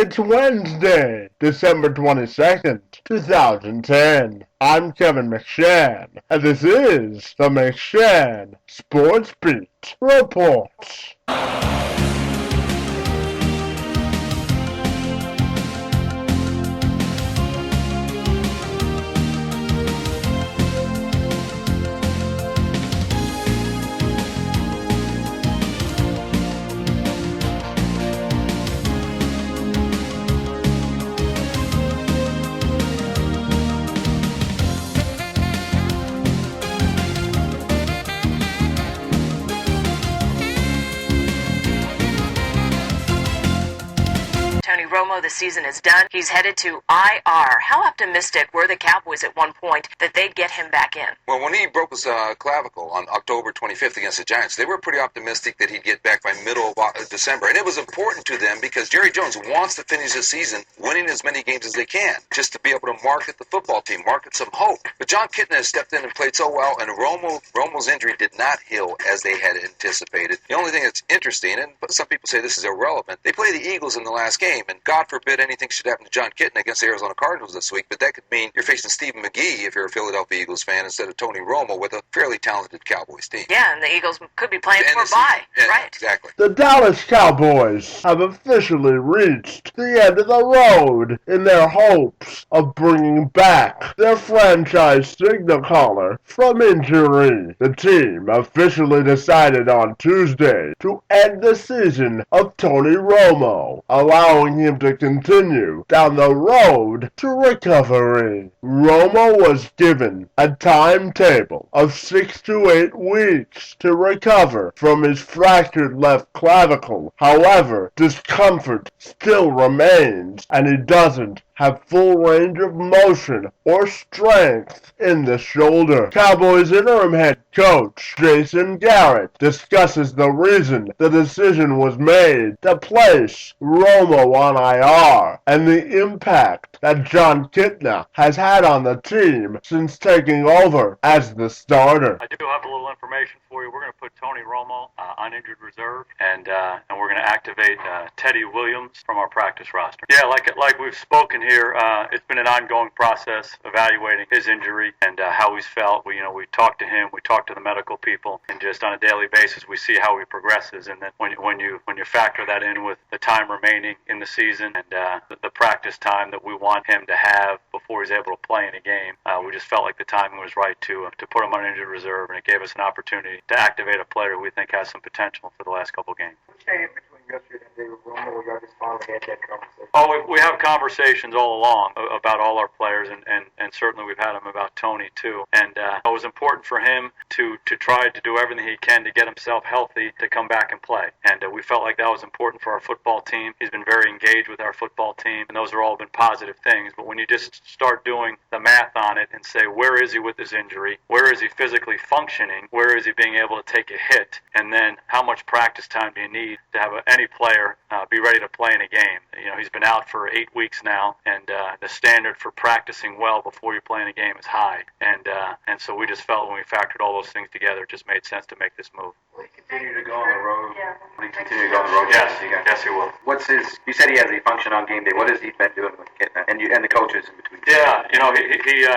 It's Wednesday, December 22nd, 2010. I'm Kevin McShann, and this is the McShann Sports Beat Report. Tony Romo, the season is done. He's headed to IR. How optimistic were the Cowboys at one point that they'd get him back in? Well, when he broke his clavicle on October 25th against the Giants, they were pretty optimistic that he'd get back by middle of December. And it was important to them because Jerry Jones wants to finish the season winning as many games as they can, just to be able to market the football team, market some hope. But John Kitna has stepped in and played so well, and Romo's injury did not heal as they had anticipated. The only thing that's interesting, and some people say this is irrelevant, they play the Eagles in the last game, and God forbid anything should happen to John Kitna against the Arizona Cardinals this week, but that could mean you're facing Stephen McGee if you're a Philadelphia Eagles fan instead of Tony Romo with a fairly talented Cowboys team. Yeah, and the Eagles could be playing for a bye. Yeah, right. Exactly. The Dallas Cowboys have officially reached the end of the road in their hopes of bringing back their franchise signal caller from injury. The team officially decided on Tuesday to end the season of Tony Romo, allowing him to continue down the road to recovery. Romo was given a timetable of 6 to 8 weeks to recover from his fractured left clavicle. However, discomfort still remains, and he doesn't have full range of motion or strength in the shoulder. Cowboys interim head coach Jason Garrett discusses the reason the decision was made to place Romo on IR and the impact that John Kitna has had on the team since taking over as the starter. I do have a little information for you. We're going to put Tony Romo on injured reserve, and we're going to activate Teddy Williams from our practice roster. Yeah, like we've spoken here, it's been an ongoing process evaluating his injury and how he's felt. We talk to him, we talk to the medical people, and just on a daily basis we see how he progresses. And then when you factor that in with the time remaining in the season and the practice time that we want him to have before he's able to play in a game, we just felt like the timing was right to put him on injured reserve, and it gave us an opportunity to activate a player who we think has some potential for the last couple games. Oh, we have conversations all along about all our players, and certainly we've had them about Tony too. And it was important for him to try to do everything he can to get himself healthy to come back and play. And we felt like that was important for our football team. He's been very engaged with our football team, and those have all been positive things. But when you just start doing the math on it and say, where is he with his injury? Where is he physically functioning? Where is he being able to take a hit? And then how much practice time do you need to have any player be ready to play in a game? He's been out for 8 weeks now, and the standard for practicing well before you play in a game is high. And so we just felt when we factored all those things together, it just made sense to make this move. Will he continue to go on the road? Yeah. Will he continue to go on the road? Yes, he will. What's his? You said he has a function on game day. What has he been doing with Kitna and the coaches in between? Yeah,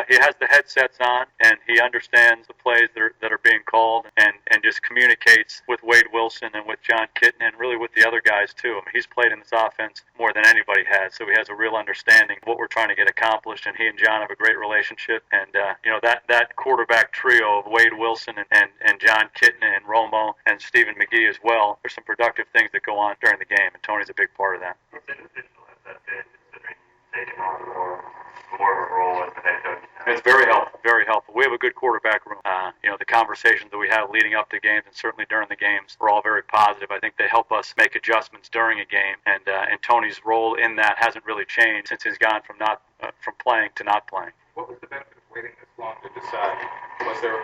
he has the headsets on, and he understands the plays that are being called, and just communicates with Wade Wilson and with John Kitna and really with the other guys too. I mean, he's played in this offense more than anybody has, so he has a real understanding of what we're trying to get accomplished, and he and John have a great relationship. And that quarterback trio of Wade Wilson and John Kitna and Romo and Stephen McGee as well, there's some productive things that go on during the game, and Tony's a big part of that. How beneficial has that been, considering taking on more of a role as the head coach? It's very helpful, very helpful. We have a good quarterback room. The conversations that we have leading up to games and certainly during the games were all very positive. I think they help us make adjustments during a game, and Tony's role in that hasn't really changed since he's gone from playing to not playing. What was the benefit of waiting this long to decide? Was there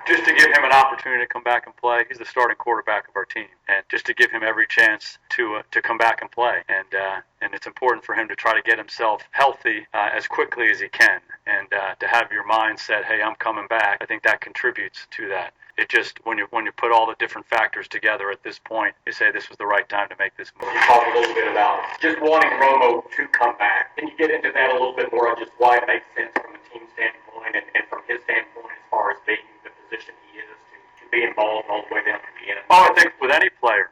just to give him an opportunity to come back and play? He's the starting quarterback of our team, and just to give him every chance to come back and play. And it's important for him to try to get himself healthy as quickly as he can. and to have your mind set, hey, I'm coming back, I think that contributes to that. It just, when you put all the different factors together at this point, you say this was the right time to make this move. You talked a little bit about just wanting Romo to come back. Can you get into that a little bit more on just why it makes sense from a team standpoint and from his standpoint as far as being the position he is to be involved all the way down to the end? Oh, I think with any player,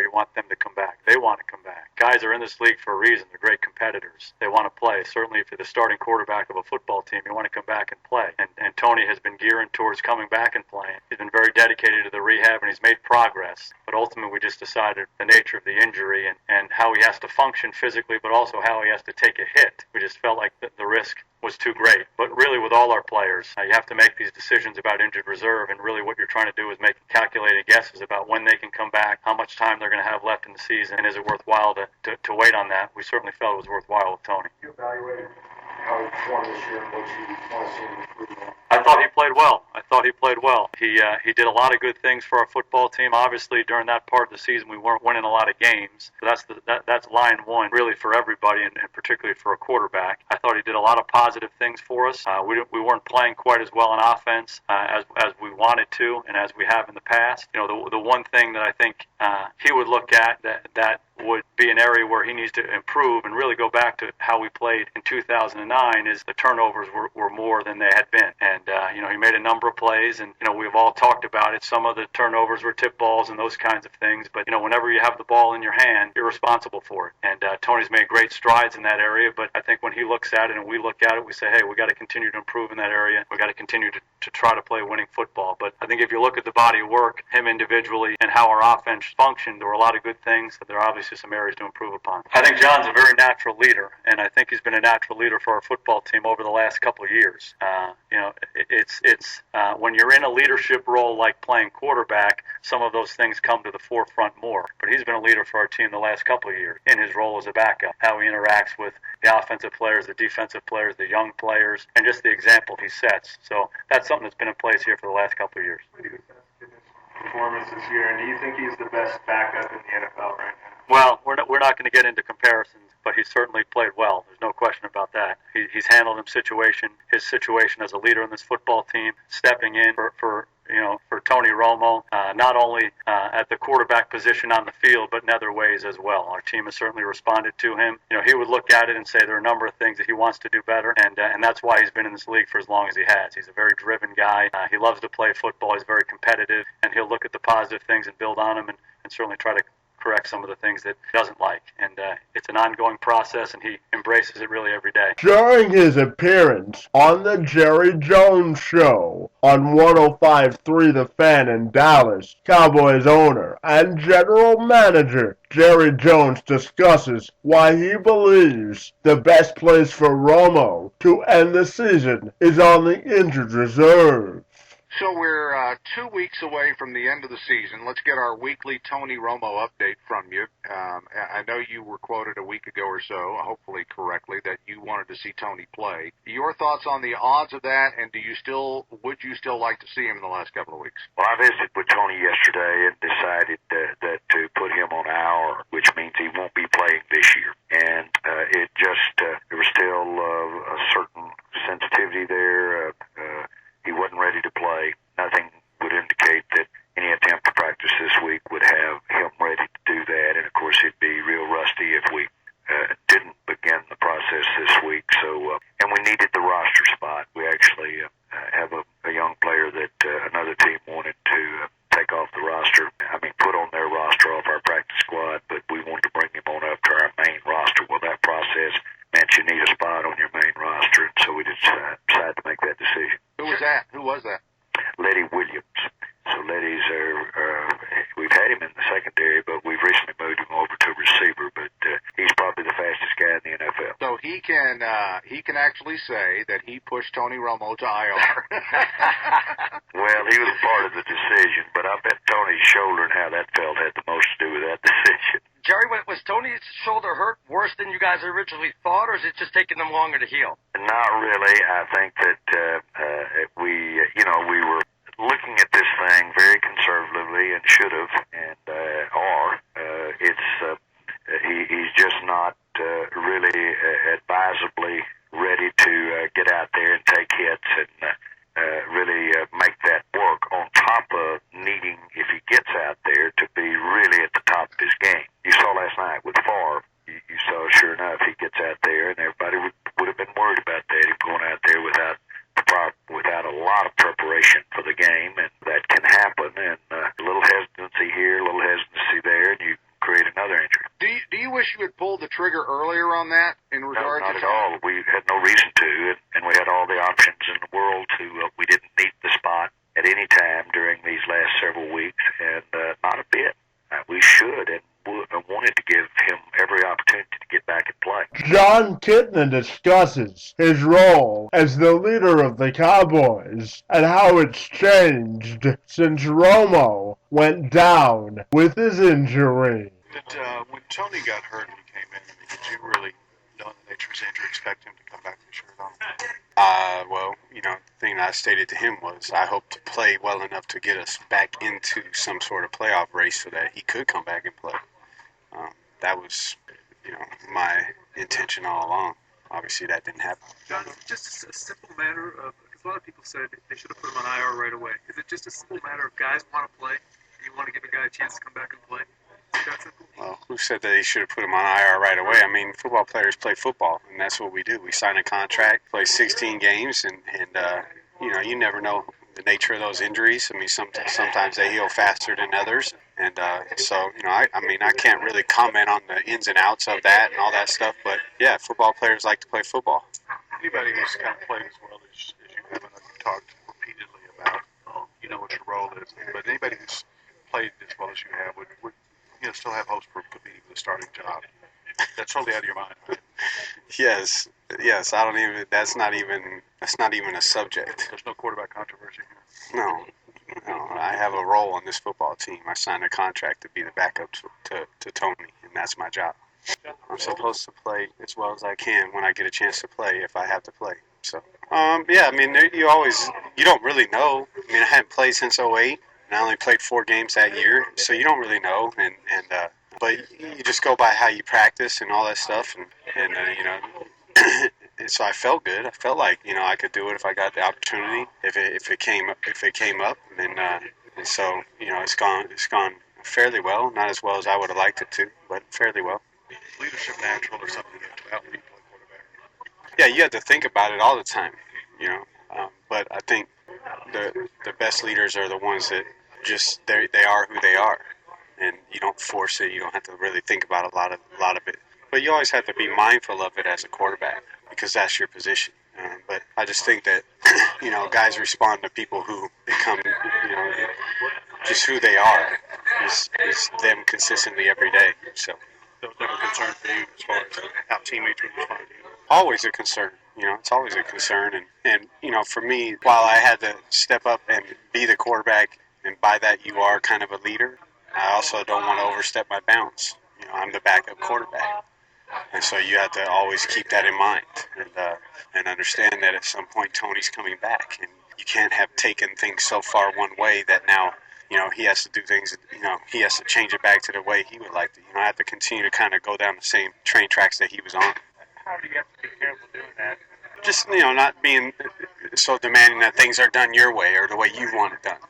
you want them to come back. They want to come back. Guys are in this league for a reason. They're great competitors. They want to play. Certainly, if you're the starting quarterback of a football team, you want to come back and play. And Tony has been gearing towards coming back and playing. He's been very dedicated to the rehab, and he's made progress. But ultimately, we just decided the nature of the injury and how he has to function physically, but also how he has to take a hit. We just felt like the risk was too great. But really, with all our players, you have to make these decisions about injured reserve, and really what you're trying to do is make calculated guesses about when they can come back, how much time they're going to have left in the season, and is it worthwhile to wait on that. We certainly felt it was worthwhile with Tony. You evaluated how he performed this year and what you want to see him improve on? I thought he played well. He did a lot of good things for our football team. Obviously, during that part of the season, we weren't winning a lot of games. So that's line one, really, for everybody, and particularly for a quarterback. I thought he did a lot of positive things for us. We weren't playing quite as well on offense as we wanted to, and as we have in the past. You know, the one thing that I think he would look at that would be an area where he needs to improve and really go back to how we played in 2009 is the turnovers were more than they had been. And, he made a number of plays, and, we've all talked about it. Some of the turnovers were tip balls and those kinds of things. But, whenever you have the ball in your hand, you're responsible for it. And Tony's made great strides in that area. But I think when he looks at it and we look at it, we say, hey, we got to continue to improve in that area. We got to continue to try to play winning football. But I think if you look at the body of work, him individually, and how our offense functioned, there were a lot of good things, but there are obviously some areas to improve upon. I think John's a very natural leader, and I think he's been a natural leader for our football team over the last couple of years. It's when you're in a leadership role like playing quarterback, some of those things come to the forefront more. But he's been a leader for our team the last couple of years in his role as a backup, how he interacts with the offensive players, the defensive players, the young players, and just the example he sets. So that's something that's been in place here for the last couple of years. Performance this year, and do you think he's the best backup in the NFL right now? Well, we're not going to get into comparisons, but he's certainly played well. There's no question about that. He's handled his situation as a leader in this football team, stepping in for Tony Romo, not only at the quarterback position on the field, but in other ways as well. Our team has certainly responded to him. He would look at it and say there are a number of things that he wants to do better, and that's why he's been in this league for as long as he has. He's a very driven guy. He loves to play football. He's very competitive, and he'll look at the positive things and build on them and certainly try to correct some of the things that he doesn't like. And it's an ongoing process, and he embraces it really every day. During his appearance on the Jerry Jones Show on 105.3 The Fan in Dallas, Cowboys owner and general manager Jerry Jones discusses why he believes the best place for Romo to end the season is on the injured reserve. So we're 2 weeks away from the end of the season. Let's get our weekly Tony Romo update from you. I know you were quoted a week ago or so, hopefully correctly, that you wanted to see Tony play. Your thoughts on the odds of that, and would you still like to see him in the last couple of weeks? Well, I visited with Tony yesterday and decided that to put him on IR, which means he won't be playing this year. And there was still a certain sensitivity there. He wasn't ready to play. Nothing would indicate that any attempt to practice this week would have him ready to do that. And, of course, it'd be real rusty if we didn't begin the process this week. So, and we needed the roster spot. We actually have a young player that another team wanted to take off the roster. Put on their roster off our practice squad, but we wanted to bring him on up to our main roster. Well, that process meant you need a spot on your main roster, and so we decided to make that decision. Who was that? Letty Williams. So Letty's we've had him in the secondary, but we've recently moved him over to receiver. But he's probably the fastest guy in the NFL. So he can actually say that he pushed Tony Romo to IR. Well, he was part of the decision, but I bet Tony's shoulder and how that felt had the most to do with that decision. Jerry, was Tony's shoulder hurt worse than you guys originally thought, or is it just taking them longer to heal? Not really. I think that we were looking at this thing very conservatively and should have, and he's just not really advisably ready to get out there you wish you had pulled the trigger earlier on that in regard no, to not at all. We had no reason to, and we had all the options in the world to. We didn't need the spot at any time during these last several weeks, and not a bit. We should and wanted to give him every opportunity to get back and play. John Kitna discusses his role as the leader of the Cowboys and how it's changed since Romo went down with his injury. When Tony got hurt and he came in, did you really, knowing the nature of his injury, expect him to come back this year at all? Well, the thing I stated to him was I hope to play well enough to get us back into some sort of playoff race so that he could come back and play. That was, my intention all along. Obviously, that didn't happen. John, is it just a simple matter of, because a lot of people said they should have put him on IR right away. Is it just a simple matter of guys want to play, and you want to give a guy a chance to come back and play? Is it that simple? Well, who said that they should have put him on IR right away? I mean, football players play football, and that's what we do. We sign a contract, play 16 games, and you never know the nature of those injuries. I mean, sometimes they heal faster than others. And so, I can't really comment on the ins and outs of that and all that stuff. But, yeah, football players like to play football. Anybody who's kind of played as well as you have, and you've talked repeatedly about, you know what your role is, but anybody who's played as well as you have would still have hopes for competing for the starting job. That's totally out of your mind, right? Yes. I don't even. That's not even a subject. There's no quarterback controversy here. No. I have a role on this football team. I signed a contract to be the backup to Tony, and that's my job. I'm supposed to play as well as I can when I get a chance to play if I have to play. So, you don't really know. I mean, I hadn't played since '08, and I only played 4 games that year, so you don't really know. But you just go by how you practice and all that stuff, and and so I felt good. I felt like I could do it if I got the opportunity. If it came up, and so it's gone fairly well. Not as well as I would have liked it to, but fairly well. Leadership natural or something to help me play quarterback? Yeah, you have to think about it all the time, but I think the best leaders are the ones that just they are who they are, and you don't force it. You don't have to really think about a lot of it. But you always have to be mindful of it as a quarterback because that's your position. But I just think that guys respond to people who become just who they are is them consistently every day. So that was never a concern for you as far as how teammates would respond to you? Always a concern. It's always a concern. And for me, while I had to step up and be the quarterback, and by that you are kind of a leader, I also don't want to overstep my bounds. I'm the backup quarterback. And so you have to always keep that in mind and understand that at some point Tony's coming back. And you can't have taken things so far one way that now, he has to do things, he has to change it back to the way he would like to. I have to continue to kind of go down the same train tracks that he was on. How do you have to be careful doing that? Just, not being so demanding that things are done your way or the way you want it done.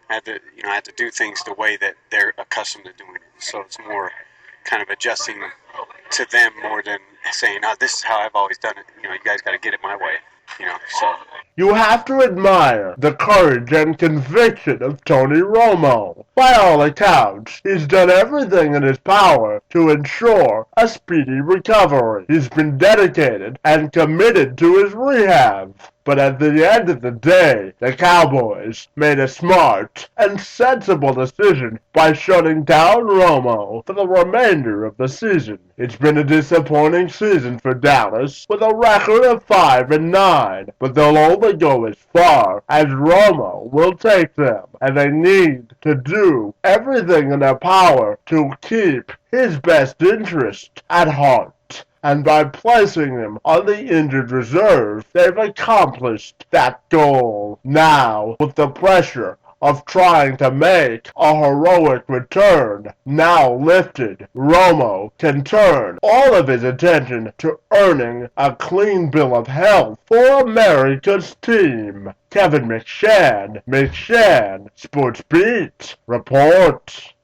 I have to do things the way that they're accustomed to doing it. So it's more kind of adjusting to them more than saying, "Oh, this is how I've always done it." You guys got to get it my way. So. You have to admire the courage and conviction of Tony Romo. By all accounts, he's done everything in his power to ensure a speedy recovery. He's been dedicated and committed to his rehab. But at the end of the day, the Cowboys made a smart and sensible decision by shutting down Romo for the remainder of the season. It's been a disappointing season for Dallas with a record of 5-9, but they'll only go as far as Romo will take them, and they need to do everything in their power to keep his best interest at heart. And by placing him on the injured reserve, they've accomplished that goal. Now, with the pressure of trying to make a heroic return now lifted, Romo can turn all of his attention to earning a clean bill of health for America's team. Kevin McShann, Sports Beat, report.